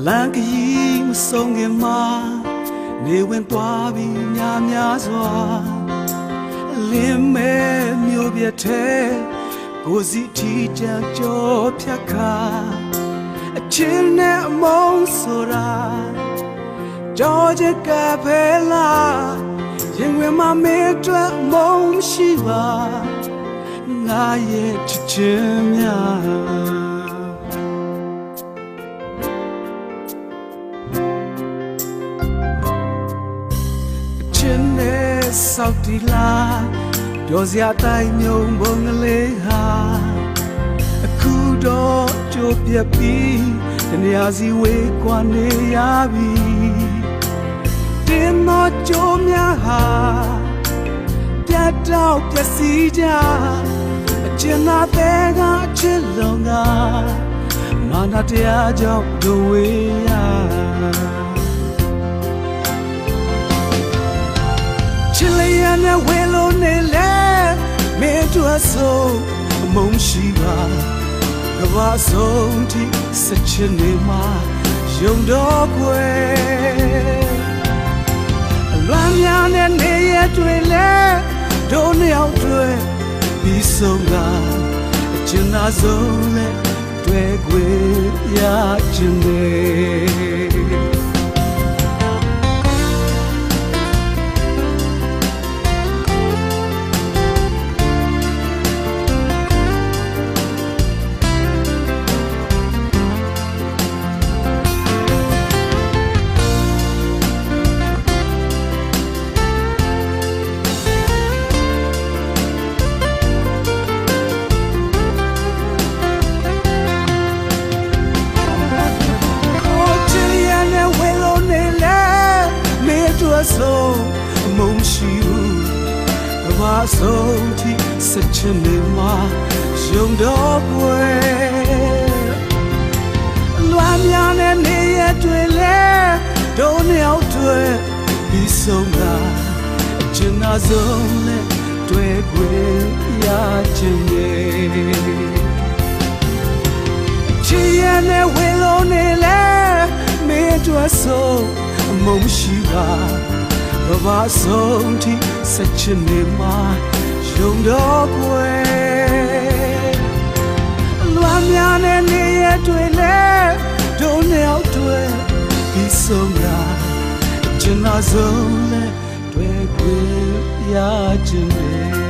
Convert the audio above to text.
လမ်းခရီးမဆုံးခင်မှာနေဝင်သွားပြီးများစွာလင်းမဲမျိုးပြတဲ့ကိုစီထီချမ်းကြောဖြတ်ခါအချင်းနဲ့အမုန်းဆိုတာကြောချက်ကဖဲလာရင်ဝင်မမေးအတွက်မုန်းရှိပါငါရဲ့ချစ်ချင်းများဆောက်တီလာပြောစရာတိုင်းမြုံဘုံကလေးဟာအခုတော့ကြိုးပြက်ပြီးတနေရာစီဝေးကွာနေရပြီတင်းမကြိုးများဟာပြတ်တော့ပျက်စီးကြအကျဉ်းသားတဲ့ကအချစ်လုံးကမာနတရားကြောင့်ဒုဝေးရချစ်လျက်နဲ့ဝေလို့နေလေမင်းတို့ဆိုအမုန်းရှိပါကဘာဆုံးထိစချင်နေမှာယုံတော့ကွယ်အလွမ်းများနဲ့နေရတွေ့လေတို့နှစ်ယောက်တွေ့ပြီးဆုံးကအကျဉ်းသားဆုံးနဲ့တွေ့ခွေရခြင်းလေဆုံးအမုန်းရှိဘူးကဘာဆုံးထိစချင်နေမှာယုံတော့ကွယ်လွမ်းများနဲ့နေရတွေ့လေတို့နှစ်ယောက်တွေ့ပြီးဆုံးကအကျဉ်းသားဆုံးနဲ့တွေ့ခွေရခြင်းရဲ့ချစ်ရနဲ့ဝေလို့နေလေမင်းတို့ဆုံးအမုန်းရှိပါကဘာဆုံးထိစချင်နေမှာယုံတော့ကွယ်လွမ်းများနဲ့နေရတွေ့လေတို့နှစ်ယောက်တွေ့ပြီးဆုံးတာကျန်တာဆုံးနဲ့တွေ့ခွေရခြင်း